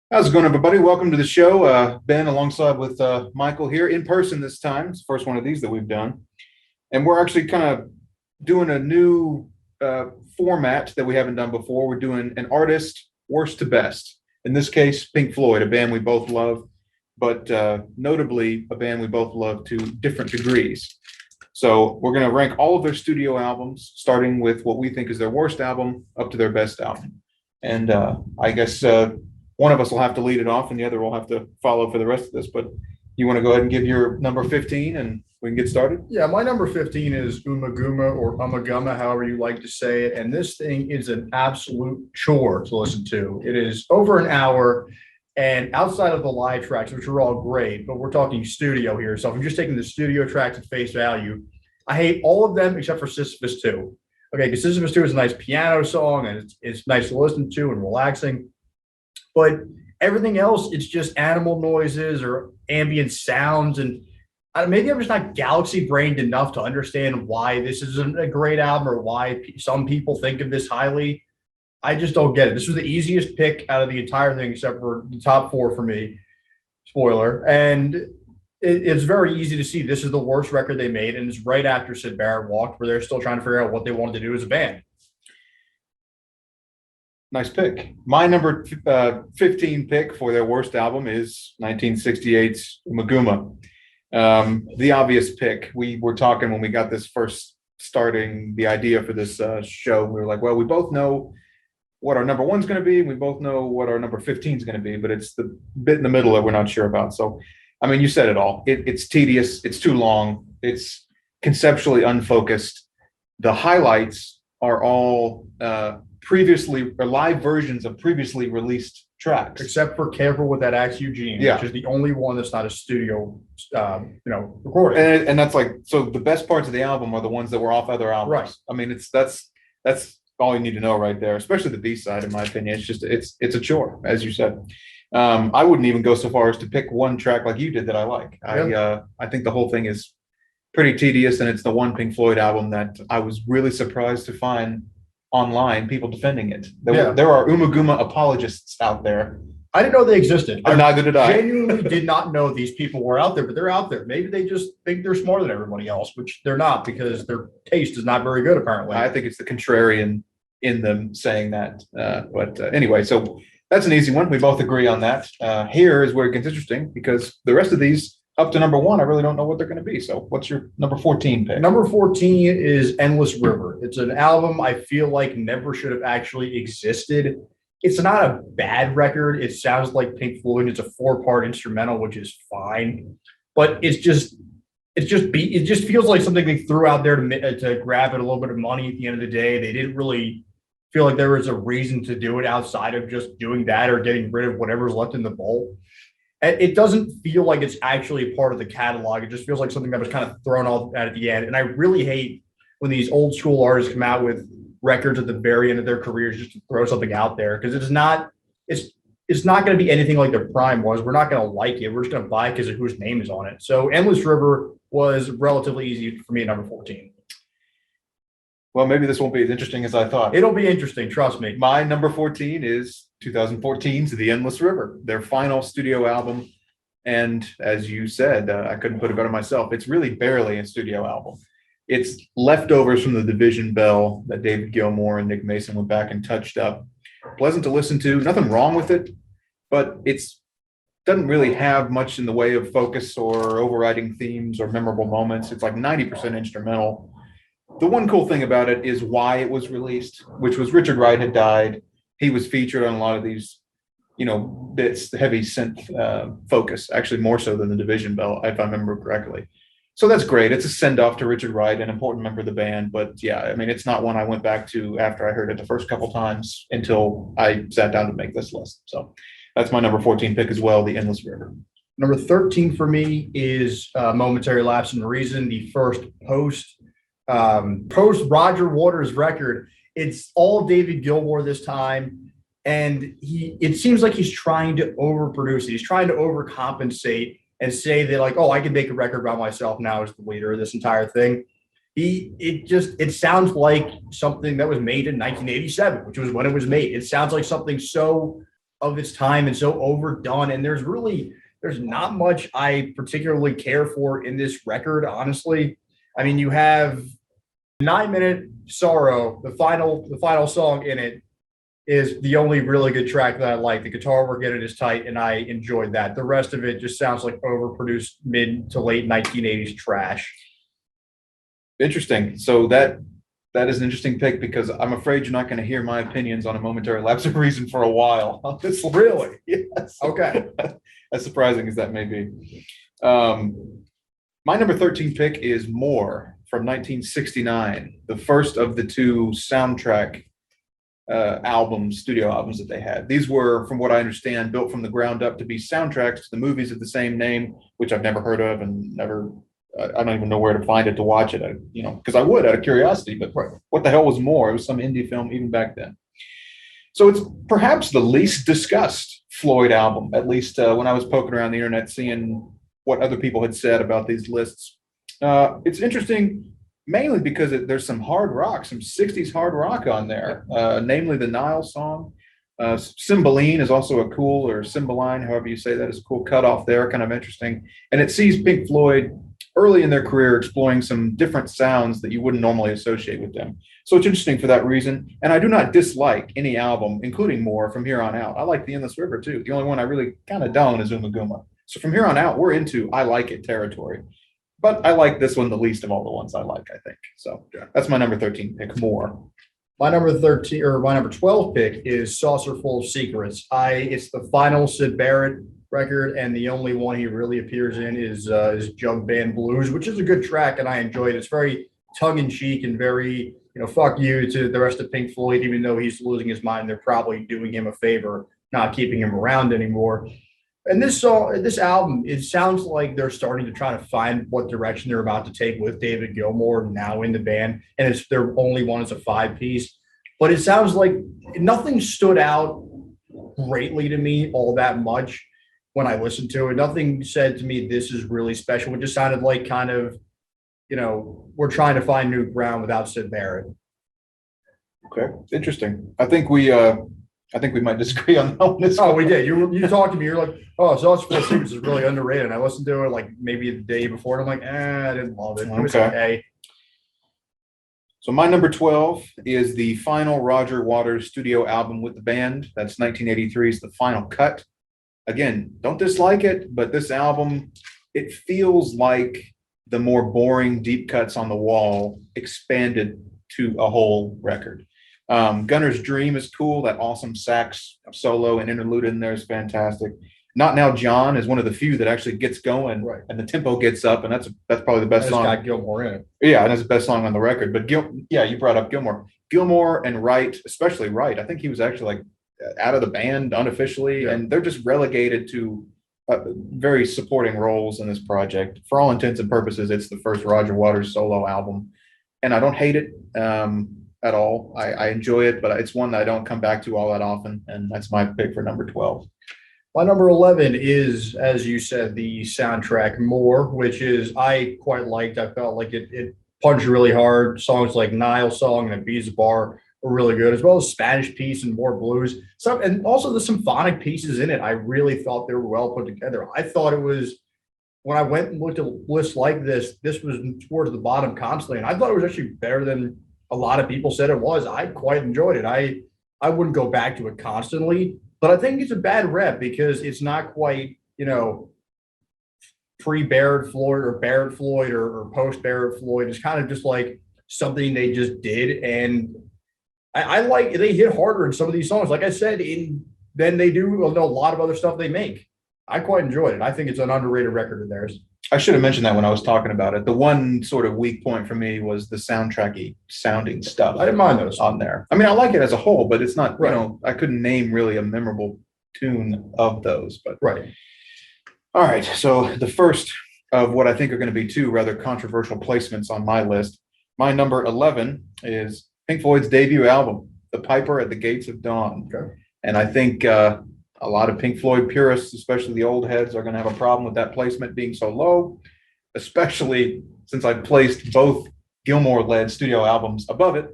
How's it going, everybody? Welcome to the show. Ben, alongside with Michael here in person this time. It's the first one of these that we've done. And we're actually kind of doing a new format that we haven't done before. We're doing an artist worst to best. In this case, Pink Floyd, a band we both love, but notably a band we both love to different degrees. So we're going to rank all of their studio albums, starting with what we think is their worst album up to their best album. And I guess one of us will have to lead it off and the other will have to follow for the rest of this. But you want to go ahead and give your number 15 and we can get started? Yeah, my number 15 is Umaguma or Umaguma, however you like to say it. And this thing is an absolute chore to listen to. It is over an hour. And outside of the live tracks, which are all great, but we're talking studio here. So if I'm just taking the studio tracks at face value, I hate all of them except for Sisyphus 2. Okay, because Sisyphus 2 is a nice piano song and it's nice to listen to and relaxing. But everything else, it's just animal noises or ambient sounds. And maybe I'm just not galaxy brained enough to understand why this isn't a great album or why some people think of this highly. I just don't get it. This was the easiest pick out of the entire thing, except for the top four for me. Spoiler. And it's very easy to see this is the worst record they made. And it's right after Syd Barrett walked, where they're still trying to figure out what they wanted to do as a band. Nice pick. My number 15 pick for their worst album is 1968's Umaguma. The obvious pick. We were talking when we got this first starting the idea for this show. We were like, well, we both know what our number one's going to be. We both know what our number 15 is going to be, but it's the bit in the middle that we're not sure about. So, I mean, you said it all. It's tedious. It's too long. It's conceptually unfocused. The highlights are all previously or live versions of previously released tracks, except for Careful with That Axe Eugene, yeah, which is the only one that's not a studio, recording. And that's like, so the best parts of the album are the ones that were off other albums. Right. I mean, that's all you need to know right there, especially the B side, in my opinion. It's just it's a chore, as you said. I wouldn't even go so far as to pick one track like you did that I like. Yeah. I think the whole thing is pretty tedious, and it's the one Pink Floyd album that I was really surprised to find online people defending it. There are Umaguma apologists out there. I didn't know they existed. Neither did I. Genuinely did not know these people were out there, but they're out there. Maybe they just think they're smarter than everybody else, which they're not, because their taste is not very good, apparently. I think it's the contrarian in them saying that. But anyway, so that's an easy one. We both agree on that. Here is where it gets interesting, because the rest of these up to number one, I really don't know what they're going to be. So what's your number 14 pick? Number 14 is Endless River. It's an album I feel like never should have actually existed. It's not a bad record. It sounds like Pink Floyd. It's a 4-part instrumental, which is fine. But it just feels like something they threw out there to grab at a little bit of money at the end of the day. They didn't really feel like there was a reason to do it outside of just doing that or getting rid of whatever's left in the vault. It doesn't feel like it's actually a part of the catalog. It just feels like something that was kind of thrown out at the end. And I really hate when these old school artists come out with records at the very end of their careers just to throw something out there, because it's not going to be anything like their prime was. We're not going to like it. We're just going to buy it because of whose name is on it. So Endless River was relatively easy for me at number 14. Well, maybe this won't be as interesting as I thought. It'll be interesting, trust me. My number 14 is 2014's The Endless River, their final studio album. And as you said, I couldn't put it better myself. It's really barely a studio album. It's leftovers from the Division Bell that David Gilmour and Nick Mason went back and touched up. Pleasant to listen to, nothing wrong with it, but it's doesn't really have much in the way of focus or overriding themes or memorable moments. It's like 90% instrumental. The one cool thing about it is why it was released, which was Richard Wright had died. He was featured on a lot of these, bits, heavy synth focus, actually more so than the Division Bell, if I remember correctly. So that's great. It's a send-off to Richard Wright, an important member of the band. But yeah, I mean, it's not one I went back to after I heard it the first couple times until I sat down to make this list. So that's my number 14 pick as well, The Endless River. Number 13 for me is Momentary Lapse in Reason, the first post Roger Waters record. It's all David Gilmour this time, and it seems like he's trying to overproduce it. He's trying to overcompensate and say that, like, oh, I can make a record by myself now as the leader of this entire thing. It sounds like something that was made in 1987, which was when it was made. It sounds like something so of its time and so overdone. And there's not much I particularly care for in this record, honestly. I mean, you have 9 Minute Sorrow, the final song in it is the only really good track that I like. The guitar work in it is tight, and I enjoyed that. The rest of it just sounds like overproduced mid to late 1980s trash. Interesting. So that is an interesting pick because I'm afraid you're not going to hear my opinions on A Momentary Lapse of Reason for a while. Really? Yes. Okay. As surprising as that may be. My number 13 pick is More from 1969, the first of the two soundtrack studio albums that they had. These were, from what I understand, built from the ground up to be soundtracks to the movies of the same name, which I've never heard of and never, I don't even know where to find it to watch it, because I would out of curiosity, but what the hell was More? It was some indie film even back then. So it's perhaps the least discussed Floyd album, at least when I was poking around the internet, seeing what other people had said about these lists. It's interesting mainly because there's some hard rock, some 60s hard rock on there, namely the Nile song. Cymbeline is also a cool, or Cymbeline, however you say that, is a cool cutoff there, kind of interesting. And it sees Pink Floyd early in their career exploring some different sounds that you wouldn't normally associate with them. So it's interesting for that reason. And I do not dislike any album, including More, from here on out. I like The Endless River too. The only one I really kind of don't is Uma Guma. So from here on out, we're into I like it territory. But I like this one the least of all the ones I like, I think. So that's my number 13 pick, More. My number 13 or my number 12 pick is Saucer Full of Secrets. It's the final Syd Barrett record, and the only one he really appears in is Jug Band Blues, which is a good track, and I enjoy it. It's very tongue in cheek and very, fuck you to the rest of Pink Floyd, even though he's losing his mind. They're probably doing him a favor, not keeping him around anymore. And this album, it sounds like they're starting to try to find what direction they're about to take with David Gilmour now in the band. And it's their only one is a 5-piece. But it sounds like nothing stood out greatly to me all that much when I listened to it. Nothing said to me, this is really special. It just sounded like kind of, we're trying to find new ground without Syd Barrett. Okay, interesting. I think we might disagree on that one. Oh, we did. You talked to me. You're like, oh, Saucer Full of Secrets is really underrated. And I listened to it like maybe the day before, and I'm like, I didn't love it. It was okay. So my number 12 is the final Roger Waters studio album with the band. That's 1983's The Final Cut. Again, don't dislike it, but this album, it feels like the more boring deep cuts on the wall expanded to a whole record. Gunner's Dream is cool. That awesome sax solo and interlude in there is fantastic. Not Now John is one of the few that actually gets going, right, and the tempo gets up, and that's probably the best song. It's got Gilmour in it. Yeah, and it's the best song on the record. But you brought up Gilmour and Wright, especially Wright. I think he was actually like out of the band unofficially, and they're just relegated to very supporting roles in this project. For all intents and purposes, it's the first Roger Waters solo album, and I don't hate it at all. I enjoy it, but it's one that I don't come back to all that often, and that's my pick for number 12. My number 11 is, as you said, the soundtrack More, which is I quite liked. I felt like it punched really hard. Songs like Nile Song and Ibiza Bar were really good, as well as Spanish Piece and More Blues. And also the symphonic pieces in it, I really thought they were well put together. I thought it was, when I went and looked at lists like this was towards the bottom constantly, and I thought it was actually better than a lot of people said it was. I quite enjoyed it. I wouldn't go back to it constantly, but I think it's a bad rep because it's not quite, pre-Barrett Floyd or Barrett Floyd or post-Barrett Floyd. It's kind of just like something they just did. And I like, they hit harder in some of these songs. Like I said, than they do a lot of other stuff they make. I quite enjoyed it. I think it's an underrated record of theirs. I should have mentioned that when I was talking about it. The one sort of weak point for me was the soundtracky sounding stuff. I didn't mind those on there. I mean, I like it as a whole, but it's not, I couldn't name really a memorable tune of those. But right. All right. So the first of what I think are going to be two rather controversial placements on my list. My number 11 is Pink Floyd's debut album, The Piper at the Gates of Dawn. Okay. And I think a lot of Pink Floyd purists, especially the old heads, are going to have a problem with that placement being so low, especially since I placed both Gilmour-led studio albums above it.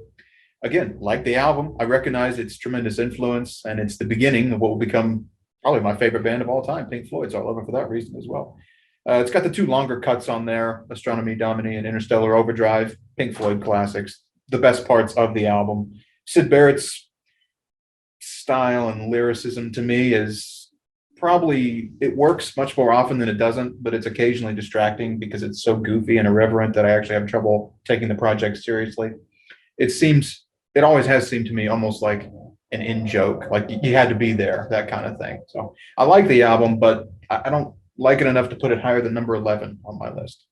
again, like the album, I recognize its tremendous influence, and it's the beginning of what will become probably my favorite band of all time, Pink Floyd. So I love it for that reason as well. It's got the two longer cuts on there, Astronomy Domini and Interstellar Overdrive, Pink Floyd classics, the best parts of the album. Sid Barrett's style and lyricism to me is probably, it works much more often than it doesn't, but it's occasionally distracting because it's so goofy and irreverent that I actually have trouble taking the project seriously. It always has seemed to me almost like an in joke, like you had to be there, that kind of thing. So I like the album, but I don't like it enough to put it higher than number 11 on my list.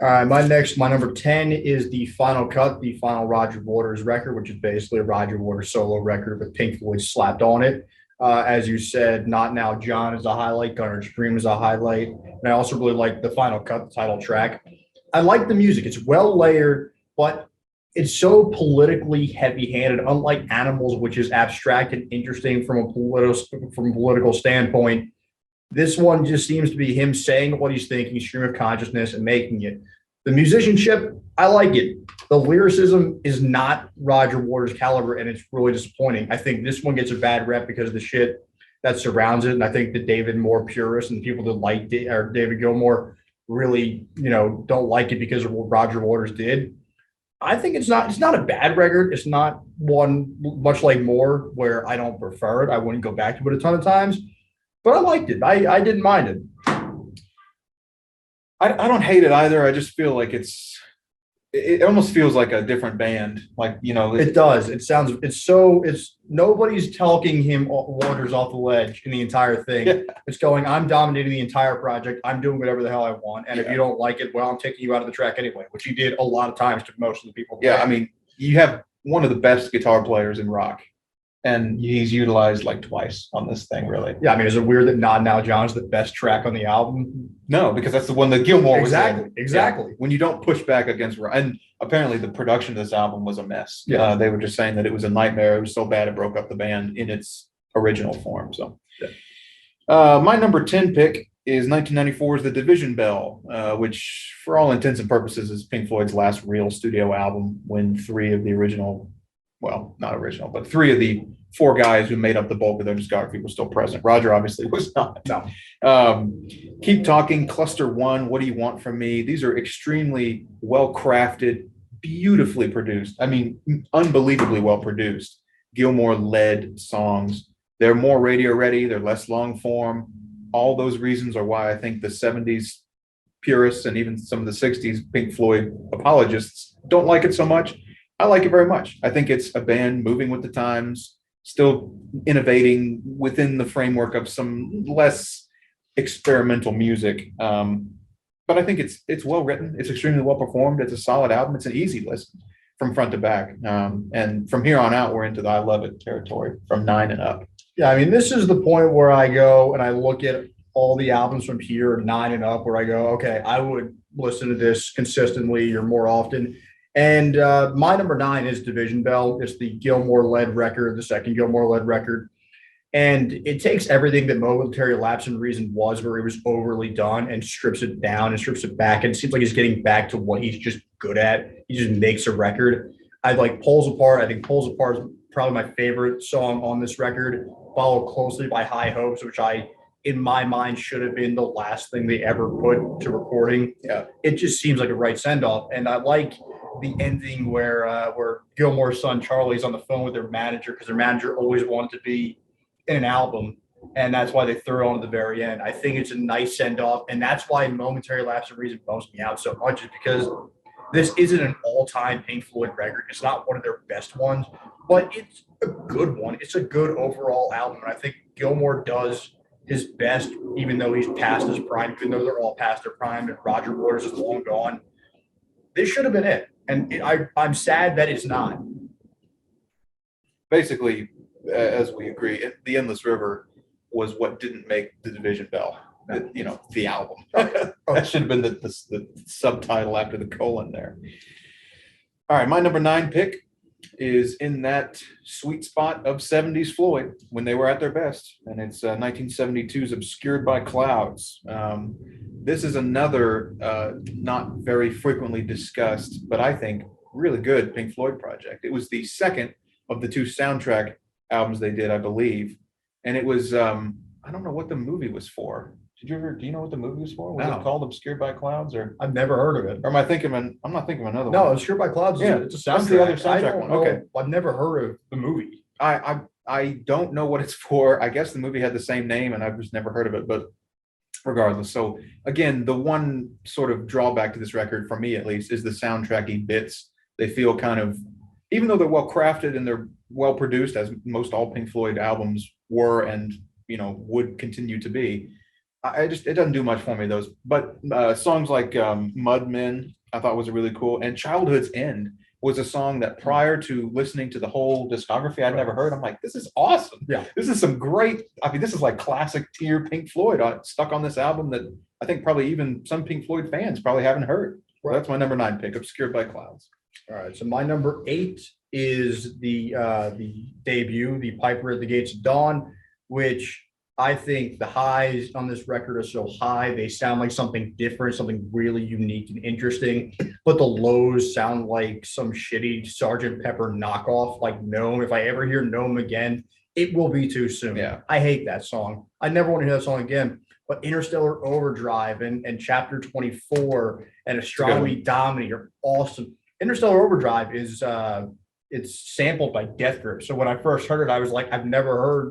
All right, my number 10 is the final cut, the final Roger Waters record, which is basically a Roger Waters solo record with Pink Floyd slapped on it. As you said, Not Now John is a highlight, Gunner's Dream is a highlight. And I also really like the final cut, the title track. I like the music. It's well layered, but it's so politically heavy-handed, unlike Animals, which is abstract and interesting from a political standpoint. This one just seems to be him saying what he's thinking, stream of consciousness, and making it. The musicianship, I like it. The lyricism is not Roger Waters' caliber, and it's really disappointing. I think this one gets a bad rep because of the shit that surrounds it, and I think the David Moore purists and the people that like David Gilmour really, don't like it because of what Roger Waters did. I think it's not a bad record. It's not one much like Moore where I don't prefer it. I wouldn't go back to it a ton of times. But I liked it. I didn't mind it. I don't hate it either. I just feel like it almost feels like a different band. Like, It does. It's nobody's talking him Waters off the ledge in the entire thing. Yeah. It's going, I'm dominating the entire project. I'm doing whatever the hell I want. And if you don't like it, well, I'm taking you out of the track anyway, which he did a lot of times to most of the people. Yeah. I mean, you have one of the best guitar players in rock, and he's utilized like twice on this thing, really. Yeah, I mean, is it weird that Not Now John's the best track on the album? No, because that's the one that Gilmour was in. Exactly. Yeah. When you don't push back against, and apparently the production of this album was a mess. Yeah. They were just saying that it was a nightmare. It was so bad it broke up the band in its original form. So, my number 10 pick is 1994's The Division Bell, which for all intents and purposes is Pink Floyd's last real studio album when three of the original, well, not original, but three of the four guys who made up the bulk of their discography were still present. Roger obviously was not. No. Keep Talking, Cluster One, What Do You Want From Me? These are extremely well crafted, beautifully produced. I mean, unbelievably well produced. Gilmour led songs. They're more radio ready. They're less long form. All those reasons are why I think the 70s purists and even some of the 60s Pink Floyd apologists don't like it so much. I like it very much. I think it's a band moving with the times, still innovating within the framework of some less experimental music. But I think it's well written. It's extremely well performed. It's a solid album. It's an easy listen from front to back. And from here on out, we're into the I love it territory from 9 and up. Yeah, I mean, this is the point where I go and I look at all the albums from here, 9 and up, where I go, okay, I would listen to this consistently or more often. And my number 9 is Division Bell. It's the Gilmour-led record, the second Gilmour-led record. And it takes everything that Momentary Lapse in Reason was, where it was overly done, and strips it down and strips it back. And it seems like he's getting back to what he's just good at. He just makes a record. I like Pulls Apart. I think Pulls Apart is probably my favorite song on this record, followed closely by High Hopes, which in my mind, should have been the last thing they ever put to recording. Yeah. It just seems like a right send-off. And I like the ending where Gilmour's son Charlie's on the phone with their manager, because their manager always wanted to be in an album, and that's why they threw it on at the very end. I think it's a nice send-off, and that's why Momentary Lapse of Reason bums me out so much, is because this isn't an all-time Pink Floyd record. It's not one of their best ones, but it's a good one. It's a good overall album, and I think Gilmour does his best, even though he's past his prime, even though they're all past their prime, and Roger Waters is long gone. This should have been it, and I'm sad that it's not. Basically, as we agree, The Endless River was what didn't make The Division Bell, the album. That should have been the subtitle after the colon there. All right, my number 9 pick is in that sweet spot of 70s Floyd when they were at their best, and it's 1972's Obscured by Clouds. This is another not very frequently discussed, but I think really good Pink Floyd project. It was the second of the two soundtrack albums they did, I believe. And it was I don't know what the movie was for. Do you know what the movie was for? Was No. it called Obscured by Clouds, or I've never heard of it. am I thinking I'm not thinking of another No, one. Obscured by Clouds. Yeah, It's a that's soundtrack. the other soundtrack I don't one. know. Okay. I've never heard of the movie. I don't know what it's for. I guess the movie had the same name and I've just never heard of it, but regardless. So again, the one sort of drawback to this record, for me at least, is the soundtracky bits. They feel kind of, even though they're well crafted and they're well produced, as most all Pink Floyd albums were and would continue to be, it doesn't do much for me, those. But songs like Mudmen I thought was a really cool, and Childhood's End was a song that prior to listening to the whole discography I'd never heard. I'm like, this is awesome. Yeah. This is some great, I mean, this is like classic tier Pink Floyd stuck on this album that I think probably even some Pink Floyd fans probably haven't heard. Well, that's my number 9 pick, Obscured by Clouds. All right. So my number 8 is the debut, the Piper at the Gates of Dawn, which I think the highs on this record are so high. They sound like something different, something really unique and interesting. But the lows sound like some shitty Sgt. Pepper knockoff, like Gnome. If I ever hear Gnome again, it will be too soon. Yeah. I hate that song. I never want to hear that song again. But Interstellar Overdrive and Chapter 24 and Astronomy Domini are awesome. Interstellar Overdrive is it's sampled by Death Grip. So when I first heard it, I was like, I never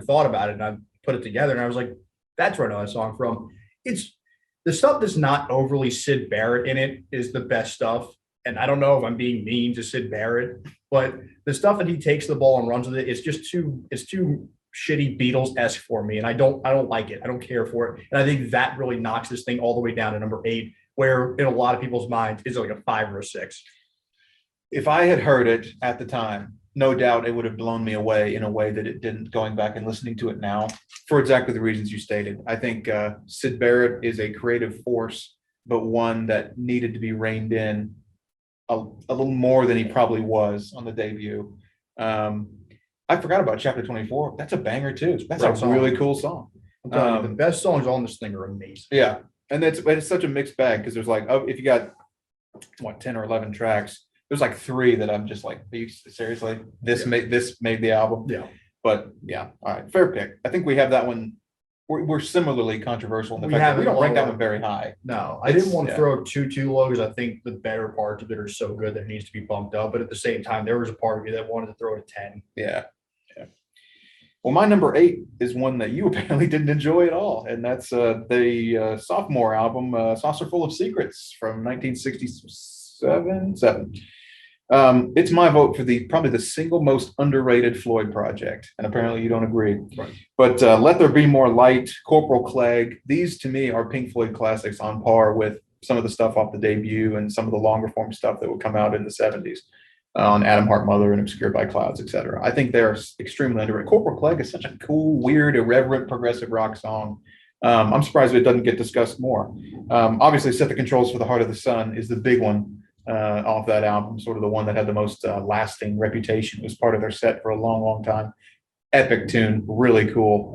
thought about it. And I put it together and I was like, that's where I know that song from. It's the stuff that's not overly Syd Barrett in it is the best stuff. And I don't know if I'm being mean to Syd Barrett, but the stuff that he takes the ball and runs with it's too shitty Beatles-esque for me. And I don't like it. I don't care for it. And I think that really knocks this thing all the way down to number 8, where in a lot of people's minds is like a 5 or a 6. If I had heard it at the time, no doubt it would have blown me away in a way that it didn't, going back and listening to it now, for exactly the reasons you stated. I think Syd Barrett is a creative force, but one that needed to be reined in a little more than he probably was on the debut. I forgot about Chapter 24. That's a banger too. That's a really cool song. I'm telling you, the best songs on this thing are amazing. Yeah. And it's such a mixed bag because there's like, if you got 10 or 11 tracks, there's like 3 that I'm just like, are you seriously? This made the album. Yeah. But yeah, all right, fair pick. I think we have that one. We're similarly controversial in the We fact that have we it don't rank that lower. one very high. No, I didn't want to yeah. throw it too low because I think the better parts of it are so good that it needs to be bumped up. But at the same time, there was a part of me that wanted to throw it a 10. Yeah. Well, my number 8 is one that you apparently didn't enjoy at all, and that's the sophomore album, "Saucer Full of Secrets" from 1967. It's my vote for probably the single most underrated Floyd project, and apparently you don't agree. Right. But "Let There Be More Light," "Corporal Clegg," these to me are Pink Floyd classics on par with some of the stuff off the debut and some of the longer form stuff that would come out in the 70s. On Atom Heart Mother and Obscured by Clouds, etc. I think they're extremely underrated. Corporal Clegg is such a cool, weird, irreverent, progressive rock song. I'm surprised it doesn't get discussed more. Obviously, "Set the Controls for the Heart of the Sun" is the big one off that album, sort of the one that had the most lasting reputation. It was part of their set for a long, long time. Epic tune, really cool.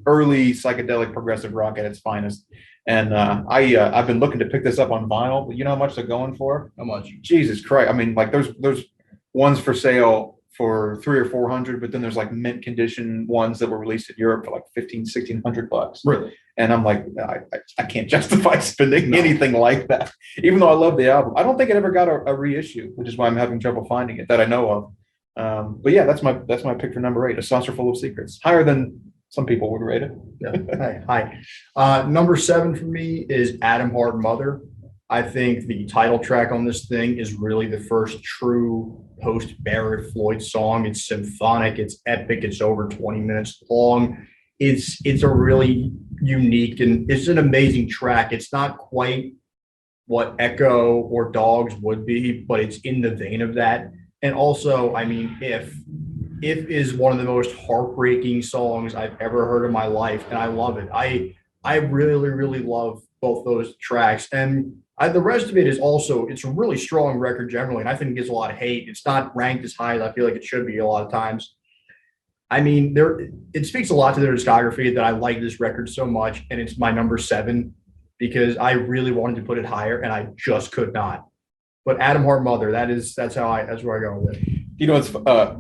Early psychedelic progressive rock at its finest. And I've been looking to pick this up on vinyl, but you know how much they're going for? How much? Jesus Christ. I mean, like there's ones for sale for $300 or $400, but then there's like mint condition ones that were released in Europe for like $1,500-1,600. Really? And I'm like, I can't justify spending anything like that, even though I love the album. I don't think it ever got a reissue, which is why I'm having trouble finding it that I know of. But yeah, that's my pick for number 8, "A Saucer Full of Secrets." Higher than some people would rate it. Yeah. Hi. Number 7 for me is Atom Heart Mother. I think the title track on this thing is really the first true post-Barrett Floyd song. It's symphonic, it's epic, it's over 20 minutes long. It's a really unique and it's an amazing track. It's not quite what Echo or Dogs would be, but it's in the vein of that. And also, I mean, If is one of the most heartbreaking songs I've ever heard in my life, and I love it. I really, really love both those tracks. And the rest of it is also, it's a really strong record generally, and I think it gets a lot of hate. It's not ranked as high as I feel like it should be a lot of times. I mean, it speaks a lot to their discography that I like this record so much, and it's my number 7 because I really wanted to put it higher, and I just could not. But Adam Hart Mother, that's where I go with it. You know, it's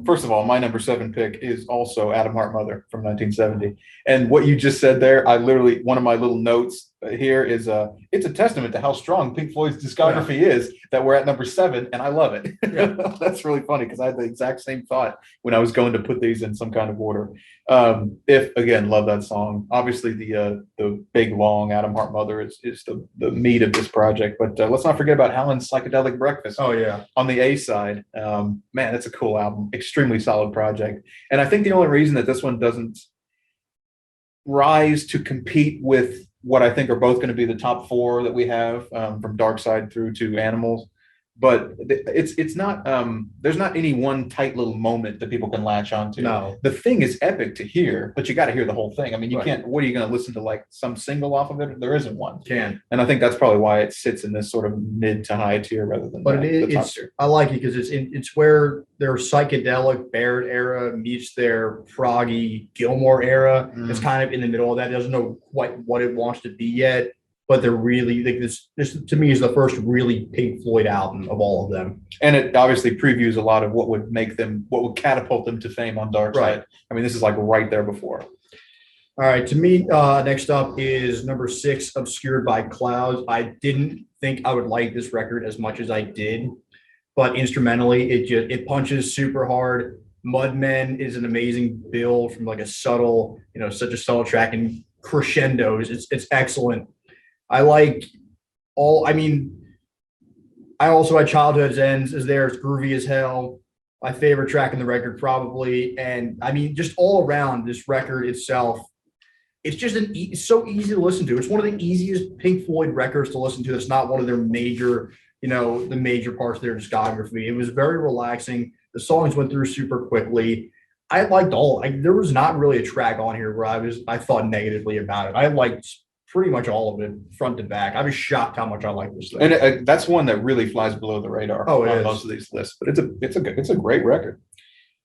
first of all, my number 7 pick is also Adam Hart Mother from 1970. And what you just said there, I literally one of my little notes here is it's a testament to how strong Pink Floyd's discography is that we're at number 7, and I love it. Yeah. That's really funny because I had the exact same thought when I was going to put these in some kind of order. If again, love that song. Obviously, the big long Adam Hart Mother is the meat of this project. But let's not forget about Helen's Psychedelic Breakfast. Oh yeah, On the A side. Man, that's a cool album. Extremely solid project. And I think the only reason that this one doesn't rise to compete with what I think are both going to be the top 4 that we have, from Dark Side through to Animals. But it's not there's not any one tight little moment that people can latch onto. No. The thing is epic to hear, but you got to hear the whole thing. I mean, you Right. can't. What are you going to listen to, like some single off of it? There isn't one. Can. And I think that's probably why it sits in this sort of mid to high tier rather than But the top it's tier. I like it because it's where their psychedelic Barrett era meets their proggy Gilmore era. It's kind of in the middle of that. It doesn't know quite what it wants to be yet, but they're really like this to me is the first really Pink Floyd album of all of them. And it obviously previews a lot of what would catapult them to fame on Dark Side. Right. I mean, this is like right there before. All right, to me, next up is number 6, Obscured by Clouds. I didn't think I would like this record as much as I did, but instrumentally, it punches super hard. Mudmen is an amazing build from like a subtle, such a subtle track and crescendos. It's excellent. I like all. I mean, I also had Childhood's Ends is there. It's groovy as hell. My favorite track in the record, probably. And I mean, just all around this record itself, it's just it's so easy to listen to. It's one of the easiest Pink Floyd records to listen to. That's not one of their major, the major parts of their discography. It was very relaxing. The songs went through super quickly. I liked there was not really a track on here where I thought negatively about it. I liked pretty much all of it front to back. I was shocked how much I like this thing. And that's one that really flies below the radar on most of these lists. But it's a great record.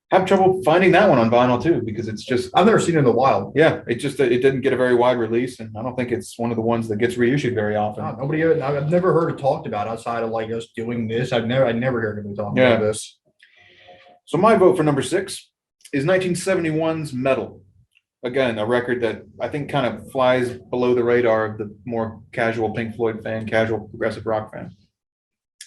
Have trouble finding that one on vinyl too, because it's just I've never seen it in the wild. Yeah, it didn't get a very wide release, and I don't think it's one of the ones that gets reissued very often. I've never heard it talked about outside of like us doing this. I never heard anybody talking about this. So my vote for number 6 is 1971's Metal. Again, a record that I think kind of flies below the radar of the more casual Pink Floyd fan, casual progressive rock fan.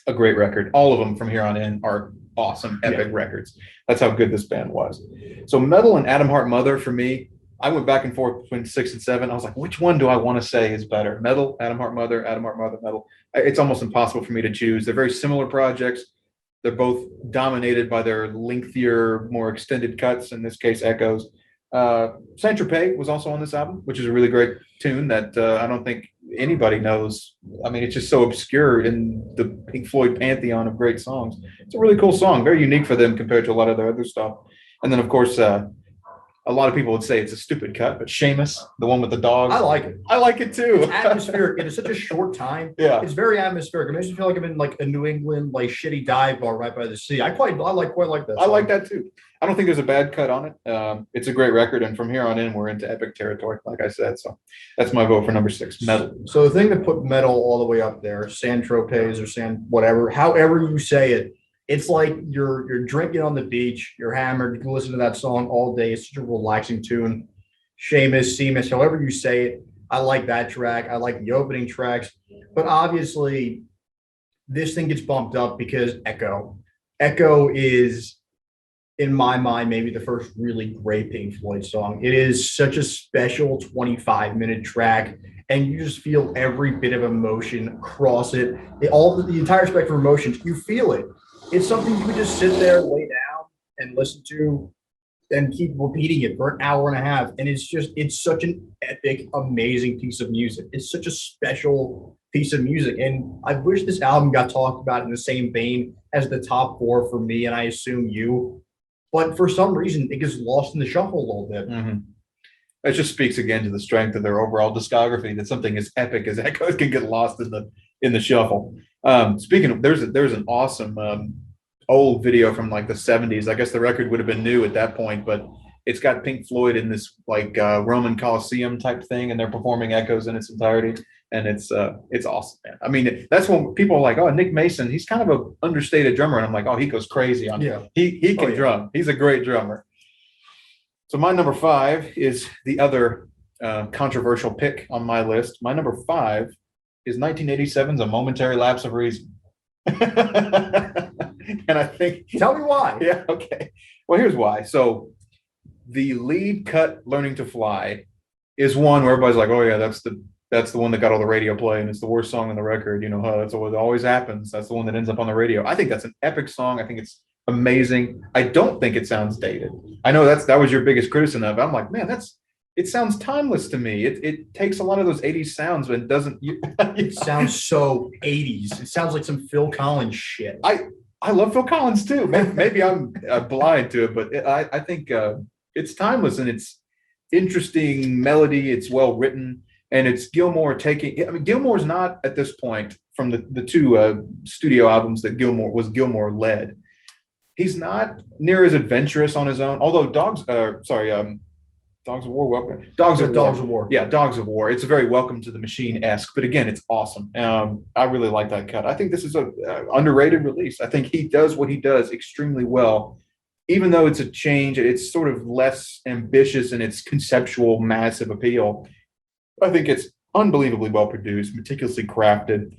A great record. All of them from here on in are awesome, epic records. That's how good this band was. So Metal and Adam Hart Mother, for me, I went back and forth between 6 and 7. I was like, which one do I want to say is better? Metal, Adam Hart Mother, Metal. It's almost impossible for me to choose. They're very similar projects. They're both dominated by their lengthier, more extended cuts, in this case, echoes. Saint Tropez was also on this album, which is a really great tune that I don't think anybody knows. I mean, it's just so obscure in the Pink Floyd pantheon of great songs. It's a really cool song, very unique for them compared to a lot of their other stuff. And then, of course, a lot of people would say it's a stupid cut, but Seamus, the one with the dogs. I like it. I like it too. It's atmospheric. It is such a short time. Yeah. It's very atmospheric. It makes me feel like I'm in like a New England, like shitty dive bar right by the sea. I quite like that. I like that too. I don't think there's a bad cut on it. It's a great record, and from here on in, we're into epic territory, like I said. So that's my vote for number 6, Metal. So the thing that put Metal all the way up there, San Tropez or San whatever, however you say it, it's like you're drinking on the beach, you're hammered, you can listen to that song all day. It's such a relaxing tune. Seamus, however you say it. I like that track. I like the opening tracks. But obviously, this thing gets bumped up because Echo. Echo is, in my mind, maybe the first really great Pink Floyd song. It is such a special 25-minute track, and you just feel every bit of emotion across it. The entire spectrum of emotions, you feel it. It's something you could just sit there, lay down, and listen to, and keep repeating it for an hour and a half. And it's such an epic, amazing piece of music. It's such a special piece of music. And I wish this album got talked about in the same vein as the top 4 for me, and I assume you. But for some reason, it gets lost in the shuffle a little bit. Mm-hmm. It just speaks again to the strength of their overall discography, that something as epic as Echoes can get lost in the shuffle. Speaking of, there's an awesome old video from like the 70s. I guess the record would have been new at that point, but it's got Pink Floyd in this like Roman Coliseum type thing, and they're performing Echoes in its entirety. and it's awesome, man. I mean, that's when people are like, oh, Nick Mason, he's kind of a understated drummer, and I'm like, oh, he goes crazy on Yeah. he can drum. He's a great drummer. So my number 5 is the other controversial pick on my list. My number 5 is 1987's A Momentary Lapse of Reason. And I think, Tell me why. yeah, okay. Well, here's why. So the lead cut, Learning to Fly, is one where everybody's like, oh yeah, that's the one that got all the radio play, and it's the worst song on the record. You know, that's what always happens. That's the one that ends up on the radio. I think that's an epic song. I think it's amazing. I don't think it sounds dated. I know that was your biggest criticism of it. I'm like, man, it sounds timeless to me. It takes a lot of those 80s sounds, but it doesn't. It sounds so 80s. It sounds like some Phil Collins shit. I love Phil Collins too. Maybe I'm blind to it, but I think it's timeless, and it's interesting melody. It's well written, and it's Gilmour taking. I mean, Gilmour's not at this point from the two studio albums that Gilmour led. He's not near as adventurous on his own. Although Dogs of War, welcome. Dogs of War. Yeah, Dogs of War. It's a very Welcome to the Machine-esque, but again, it's awesome. I really like that cut. I think this is a underrated release. I think he does what he does extremely well. Even though it's a change, it's sort of less ambitious in its conceptual, massive appeal. I think it's unbelievably well produced, meticulously crafted.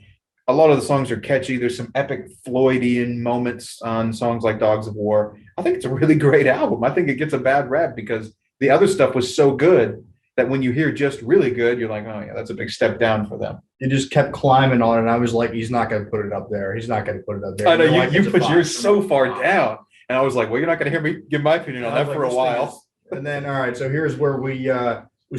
A lot of the songs are catchy. There's some epic Floydian moments on songs like Dogs of War. I think it's a really great album. I think it gets a bad rap because the other stuff was so good that when you hear just really good, you're like, oh yeah, that's a big step down for them. You just kept climbing on it, and I was like, he's not going to put it up there. He's not going to put it up there. I know you put yours so far down, and I was like, well, you're not going to hear me give my opinion on that for a while. And then, all right, so here's where we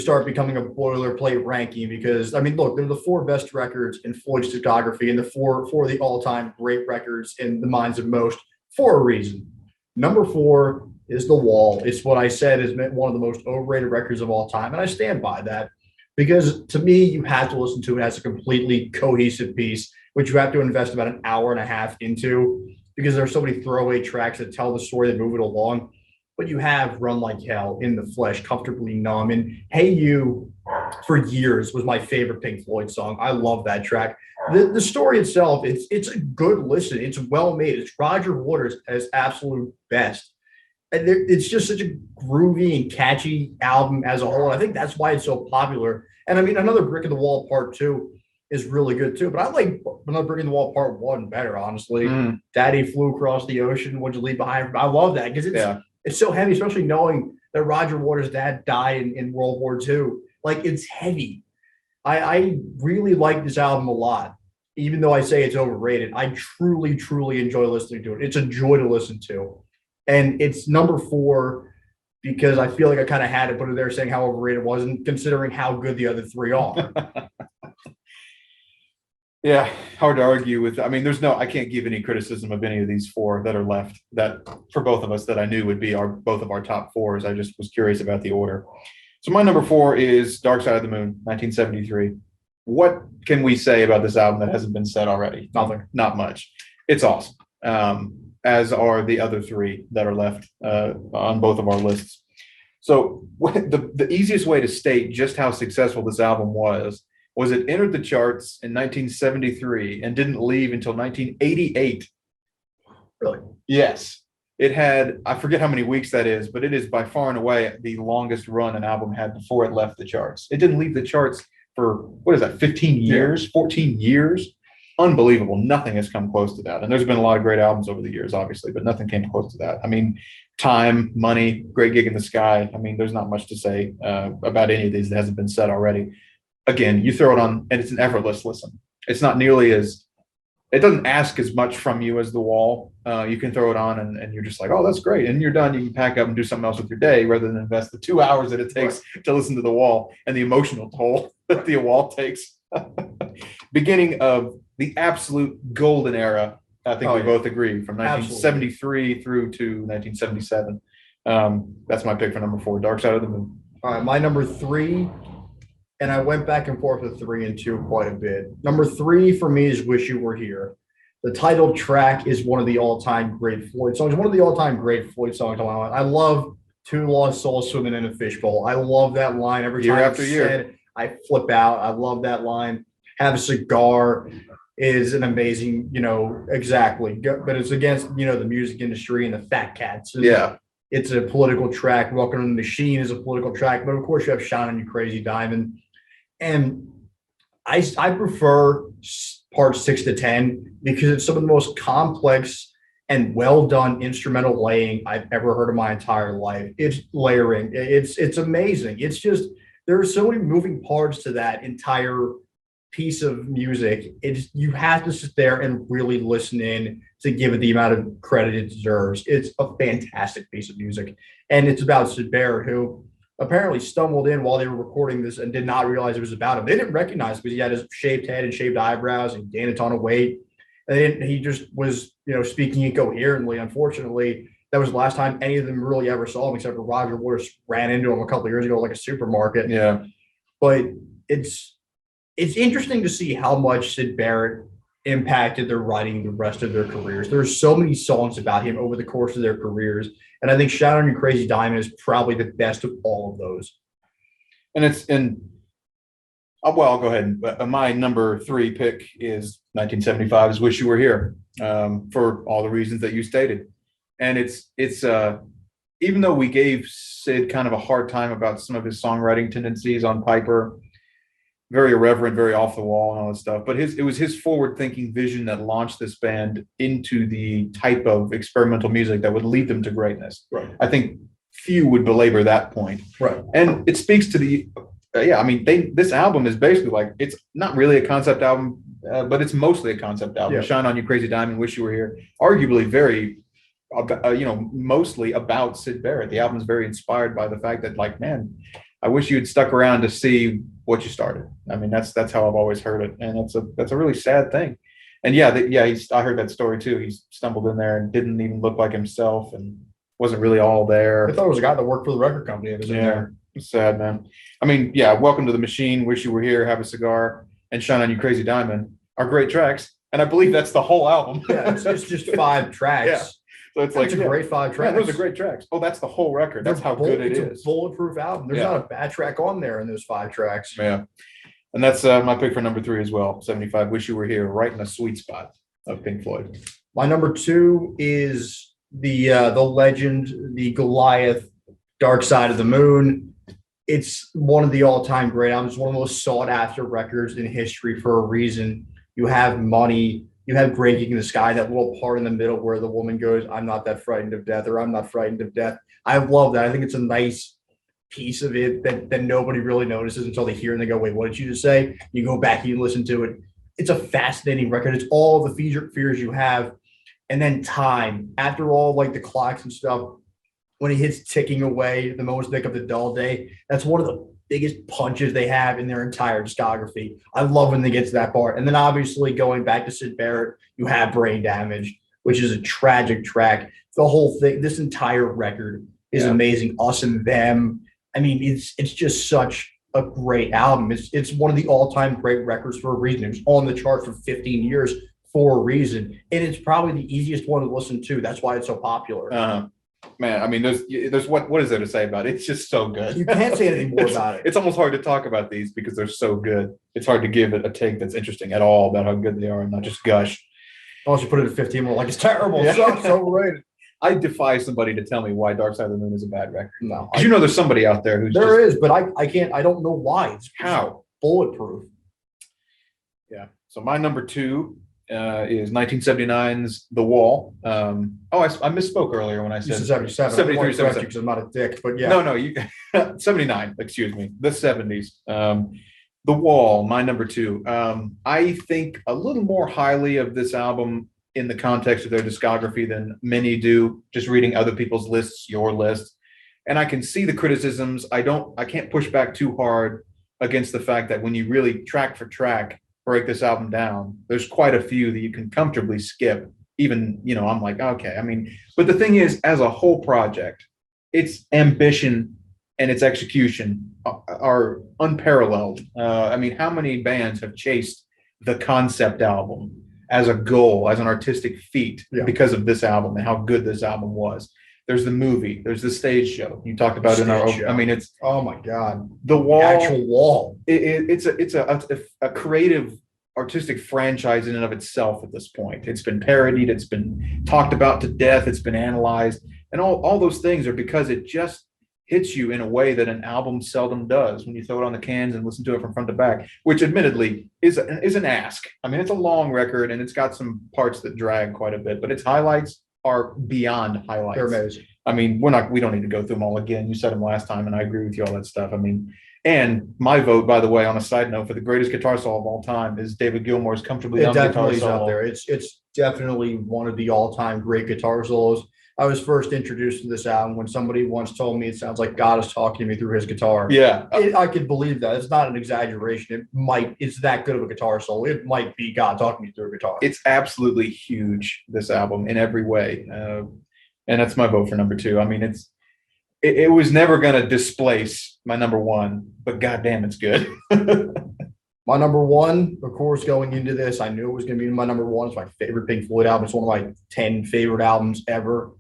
start becoming a boilerplate ranking because, I mean, look, they're the 4 best records in Floyd's discography and the four of the all-time great records in the minds of most for a reason. Number 4 is The Wall. It's what I said is one of the most overrated records of all time, and I stand by that because to me, you have to listen to it as a completely cohesive piece, which you have to invest about an hour and a half into because there are so many throwaway tracks that tell the story that move it along. But you have Run Like Hell, In the Flesh, Comfortably Numb, and Hey You for years was my favorite Pink Floyd song. I love that track. The story itself, it's a good listen. It's well made. It's Roger Waters at his absolute best. And it's just such a groovy and catchy album as a whole. I think that's why it's so popular. And I mean, Another Brick in the Wall Part 2 is really good too. But I like Another Brick in the Wall Part 1 better, honestly. Daddy Flew Across the Ocean, What'd You Leave Behind? I love that because it's so heavy, especially knowing that Roger Waters' dad died in World War II. Like, it's heavy. I really like this album a lot, even though I say it's overrated. I truly, truly enjoy listening to it. It's a joy to listen to. And it's number 4 because I feel like I kind of had to put it there saying how overrated it was and considering how good the other 3 are. Yeah, hard to argue with. I mean, I can't give any criticism of any of these 4 that are left that for both of us that I knew would be both of our top 4s. I just was curious about the order. So my number 4 is Dark Side of the Moon, 1973. What can we say about this album that hasn't been said already? Nothing. Not much. It's awesome. As are the other 3 that are left on both of our lists. So the easiest way to state just how successful this album was it entered the charts in 1973 and didn't leave until 1988. Really? Yes. It had, I forget how many weeks that is, but it is by far and away the longest run an album had before it left the charts. It didn't leave the charts for, 15 years, 14 years? Unbelievable. Nothing has come close to that. And there's been a lot of great albums over the years, obviously, but nothing came close to that. I mean, Time, Money, Great Gig in the Sky. I mean, there's not much to say about any of these that hasn't been said already. Again, you throw it on and it's an effortless listen. It's not nearly it doesn't ask as much from you as The Wall. You can throw it on and you're just like, oh, that's great. And you're done. You can pack up and do something else with your day rather than invest the 2 hours that it takes to listen to The Wall and the emotional toll that The Wall takes. Beginning of the absolute golden era, I think we both agree, from 1973 through to 1977. That's my pick for number 4, Dark Side of the Moon. All right, my number 3, and I went back and forth with 3 and 2 quite a bit. Number 3 for me is Wish You Were Here. The title track is one of the all-time great Floyd songs. One of the all-time great Floyd songs. I love Two Lost Souls Swimming in a Fishbowl. I love that line every time year after year. I flip out. I love that line. Have a Cigar is an amazing, exactly. But it's against, the music industry and the fat cats. And Yeah. it's a political track. Welcome to the Machine is a political track. But of course, you have Shine on You Crazy Diamond. And I prefer parts 6 to 10 because it's some of the most complex and well done instrumental laying I've ever heard in my entire life. It's layering. It's amazing. It's just there are so many moving parts to that entire piece of music. You have to sit there and really listen in to give it the amount of credit it deserves. It's a fantastic piece of music, and it's about Syd Barrett, who apparently stumbled in while they were recording this and did not realize it was about him. They didn't recognize him because he had his shaved head and shaved eyebrows and gained a ton of weight. And he just was, speaking incoherently. Unfortunately, that was the last time any of them really ever saw him, except for Roger Waters ran into him a couple of years ago, like a supermarket. Yeah. But it's interesting to see how much Syd Barrett impacted their writing the rest of their careers. There's so many songs about him over the course of their careers. And I think Shout on You Crazy Diamond is probably the best of all of those. Well, I'll go ahead. My number 3 pick is 1975's Wish You Were Here, for all the reasons that you stated. And it's even though we gave Syd kind of a hard time about some of his songwriting tendencies on Piper, very irreverent, very off the wall and all that stuff, but it was his forward-thinking vision that launched this band into the type of experimental music that would lead them to greatness. Right. I think few would belabor that point. Right. And it speaks to this album is basically like, it's not really a concept album, but it's mostly a concept album. Yeah. Shine on You Crazy Diamond, Wish You Were Here, arguably very, mostly about Syd Barrett. The album is very inspired by the fact that, like, man, I wish you had stuck around to see what you started. I mean, that's how I've always heard it, and that's a really sad thing. And I heard that story too. He stumbled in there and didn't even look like himself, and wasn't really all there. I thought it was a guy that worked for the record company that was in there. It's sad, man. I mean, yeah, Welcome to the Machine, Wish You Were Here, Have a Cigar, and Shine on You Crazy Diamond are great tracks, and I believe that's the whole album. Yeah, it's just 5 tracks. Yeah. So it's like a great 5 tracks. Yeah, those are great tracks. Oh, that's the whole record. That's how good it is. It's a bulletproof album. There's not a bad track on there in those 5 tracks. Yeah. And that's my pick for number 3 as well. 75, Wish You Were Here, right in the sweet spot of Pink Floyd. My number 2 is the legend, the Goliath, Dark Side of the Moon. It's one of the all-time great albums, one of the most sought-after records in history for a reason. You have Money. You have Great Gig in the Sky, that little part in the middle where the woman goes, I'm not that frightened of death, or I'm not frightened of death. I love that. I think it's a nice piece of it that nobody really notices until they hear it and they go, wait, what did you just say? You go back and you listen to it. It's a fascinating record. It's all the fears you have. And then Time, after all, like the clocks and stuff, when he hits ticking away, the moments make up the dull day, that's one of the biggest punches they have in their entire discography. I love when they get to that part. And then obviously going back to Syd Barrett, you have Brain Damage, which is a tragic track. The whole thing, this entire record is amazing. Us and Them. I mean, it's just such a great album. It's one of the all-time great records for a reason. It was on the chart for 15 years for a reason. And it's probably the easiest one to listen to. That's why it's so popular. Man, I mean, there's what is there to say about it? It's just so good. You can't say anything more about it. It's almost hard to talk about these because they're so good. It's hard to give it a take that's interesting at all about how good they are and not just gush. Unless you put it at 15, we're like, it's terrible. Yeah. So overrated. I defy somebody to tell me why Dark Side of the Moon is a bad record. No. Because there's somebody out there who's but I can't, I don't know why. It's how? Bulletproof. Yeah. So my number 2 is 1979's The Wall. I misspoke earlier when I said 77. 73, 77. Because I'm not a dick, but yeah. No, you 79, excuse me. The 70s. The Wall, my number 2. I think a little more highly of this album in the context of their discography than many do, just reading other people's lists, your list. And I can see the criticisms. I can't push back too hard against the fact that when you really track for track break this album down, there's quite a few that you can comfortably skip. Even, I'm like, okay. I mean, but the thing is, as a whole project, its ambition and its execution are unparalleled. I mean, how many bands have chased the concept album as a goal, as an artistic feat because of this album and how good this album was? There's the movie, there's the stage show you talked about I mean, it's, oh my God, The Wall, the actual Wall. it's a creative artistic franchise in and of itself at this point. It's been parodied, it's been talked about to death, it's been analyzed, and all those things are because it just hits you in a way that an album seldom does when you throw it on the cans and listen to it from front to back, which admittedly is an ask. I mean, it's a long record and it's got some parts that drag quite a bit, but its highlights are beyond highlights. They're amazing. I mean, we don't need to go through them all again. You said them last time, and I agree with you, all that stuff. I mean, and my vote, by the way, on a side note, for the greatest guitar solo of all time is David Gilmour's "Comfortably It Numb" guitar definitely is out solo. there. It's definitely one of the all-time great guitar solos. I was first introduced to this album when somebody once told me it sounds like God is talking to me through his guitar. Yeah, I could believe that. It's not an exaggeration. It's that good of a guitar solo. It might be God talking to me through a guitar. it's absolutely huge, this album, in every way, and that's my vote for number 2. I mean, it was never going to displace my number 1, but goddamn, it's good. My number 1, of course, going into this, I knew it was going to be my number 1. It's my favorite Pink Floyd album. It's one of my 10 favorite albums ever.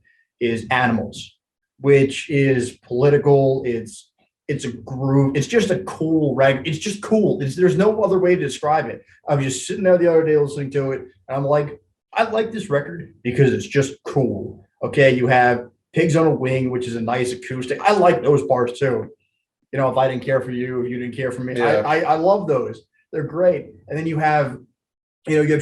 Is Animals, which is political. It's a groove. It's just a cool record. It's just cool. There's no other way to describe it. I was just sitting there the other day listening to it, and I'm like, I like this record because it's just cool. Okay, you have Pigs on a Wing, which is a nice acoustic. I like those parts too. You know, if I didn't care for you, if you didn't care for me, Yeah. I love those. They're great. And then you have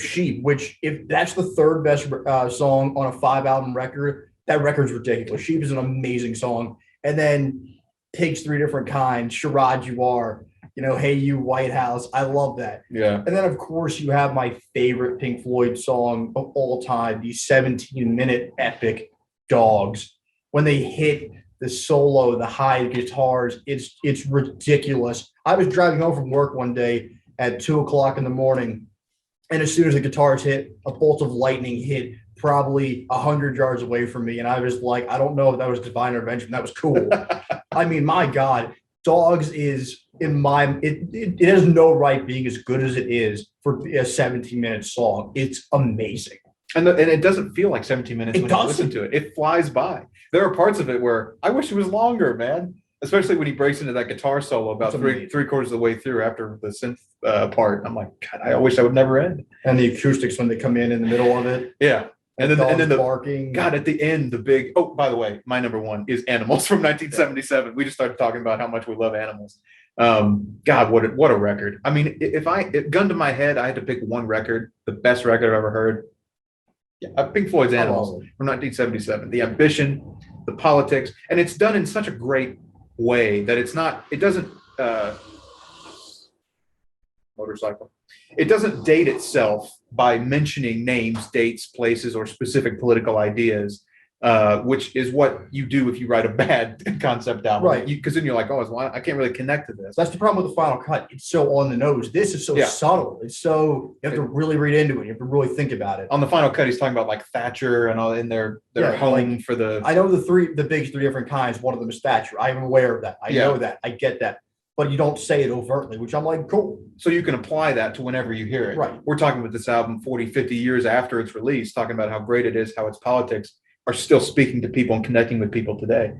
Sheep, which if that's the third best song on a 5-album record, that record's ridiculous. Sheep is an amazing song. And then Pigs, Three Different Kinds, Charade You Are, Hey You White House. I love that. Yeah. And then, of course, you have my favorite Pink Floyd song of all time, the 17-minute epic Dogs. When they hit the solo, the high guitars, it's ridiculous. I was driving home from work one day at 2:00 in the morning, and as soon as the guitars hit, a bolt of lightning hit probably 100 yards away from me. And I was like, I don't know if that was divine intervention. That was cool. I mean, my God, Dogs is it has no right being as good as it is for a 17-minute song. It's amazing. And it doesn't feel like 17 minutes It when you doesn't. listen to it. It flies by. There are parts of it where I wish it was longer, man. Especially when he breaks into that guitar solo about It's amazing. three-quarters of the way through after the synth part. I'm like, God, I wish that would never end. And the acoustics when they come in the middle of it. Yeah. And then Dogs the barking. God, at the end, the big, oh, by the way, my number 1 is Animals from 1977. We just started talking about how much we love Animals. God, what a record. I mean, if gun to my head, I had to pick one record, the best record I've ever heard. Yeah, Pink Floyd's Animals from 1977. The ambition, the politics, and it's done in such a great way that it doesn't motorcycle. It doesn't date itself by mentioning names, dates, places, or specific political ideas, which is what you do if you write a bad concept album. Right. Because then you're like, oh, I can't really connect to this. That's the problem with the Final Cut. It's so on the nose. This is so subtle. It's so, you have to really read into it. You have to really think about it. On the Final Cut, he's talking about like Thatcher and all in their home for the. I know the big three different kinds. One of them is Thatcher. I'm aware of that. I know that. I get that. But you don't say it overtly, which I'm like, cool. So you can apply that to whenever you hear it. Right. We're talking about this album 40, 50 years after its release, talking about how great it is, how its politics are still speaking to people and connecting with people today.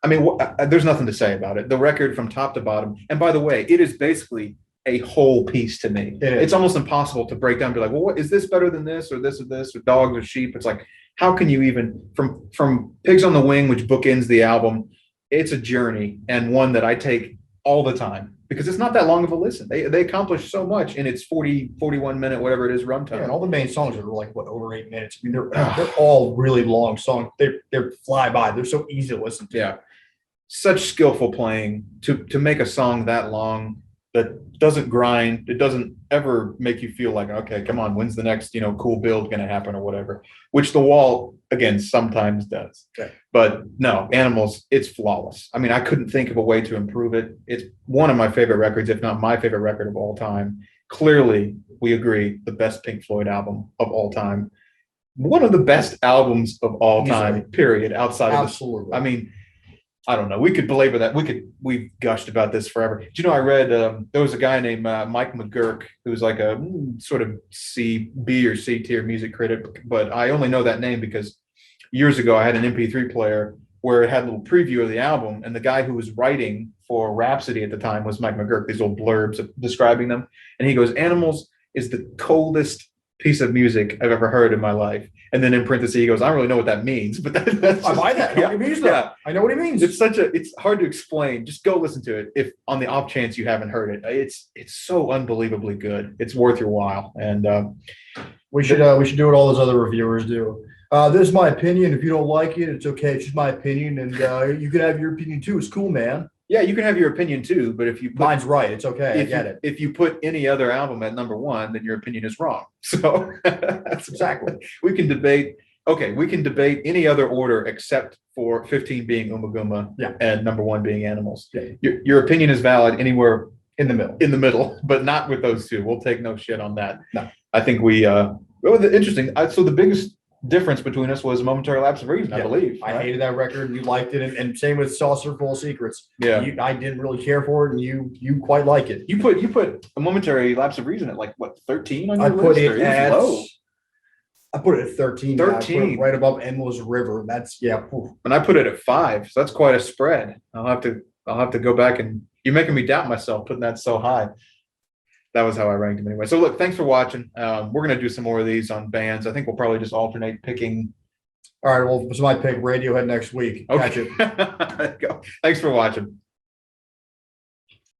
I mean, there's nothing to say about it. The record from top to bottom. And by the way, it is basically a whole piece to me. It's almost impossible to break down and be like, well, what is this better than this or this or Dogs or Sheep? It's like, how can you even from Pigs on the Wing, which bookends the album, it's a journey and one that I take all the time because it's not that long of a listen. They accomplish so much in its 41 minute, whatever it is, runtime. Yeah, and all the main songs are like, over 8 minutes. I mean, they're all really long songs. They're fly by. They're so easy to listen to. Yeah. Such skillful playing to make a song that long that doesn't grind. It doesn't ever make you feel like, okay, come on, when's the next, cool build going to happen or whatever, which The Wall, again, sometimes does. Okay. But no, Animals, it's flawless. I mean, I couldn't think of a way to improve it. It's one of my favorite records, if not my favorite record of all time. Clearly, we agree, the best Pink Floyd album of all time. One of the best albums of all time, period, outside of this. Absolutely. I mean, I don't know. We could belabor that. We've gushed about this forever. Do you know, I read, there was a guy named Mike McGurk, who's like a sort of B or C tier music critic, but I only know that name because years ago I had an MP3 player where it had a little preview of the album, and the guy who was writing for Rhapsody at the time was Mike McGurk, these little blurbs describing them. And he goes, Animals is the coldest piece of music I've ever heard in my life. And then in parentheses, he goes, I don't really know what that means, but that's I buy that. I know what he means, though. yeah. I know what he means. It's hard to explain. Just go listen to it if on the off chance you haven't heard it. It's so unbelievably good. It's worth your while. And we should do what all those other reviewers do. This is my opinion. If you don't like it, it's okay. It's just my opinion, and you can have your opinion too. It's cool, man. yeah, you can have your opinion too, but if you put, Mine's right. It's okay. I get it. if you put any other album at number one, then your opinion is wrong. So that's Exactly. we can debate. Okay, we can debate any other order except for 15 being Umaguma Yeah. and number one being Animals. Yeah. Your opinion is valid anywhere In the middle. in the middle, but not with those two. We'll take no shit on that. No. I think interesting. So the biggest difference between us was a momentary lapse of reason, I Yeah. believe. I right? hated that record, and you liked it, and same with Saucer Full of Secrets. Yeah. I didn't really care for it, and you quite like it. You put a momentary lapse of reason at like what 13 on your I put list? it Or at low. I put it at 13. I put it 13. right above Endless River. That's oof. And I put it at 5. So that's quite a spread. I'll have to go back, and you're making me doubt myself putting that so high. That was how I ranked them anyway. So look, thanks for watching. We're gonna do some more of these on bands. I think we'll probably just alternate picking. All right. Well, it's my pick. Radiohead next week. Catch it. Okay. Go. Thanks for watching.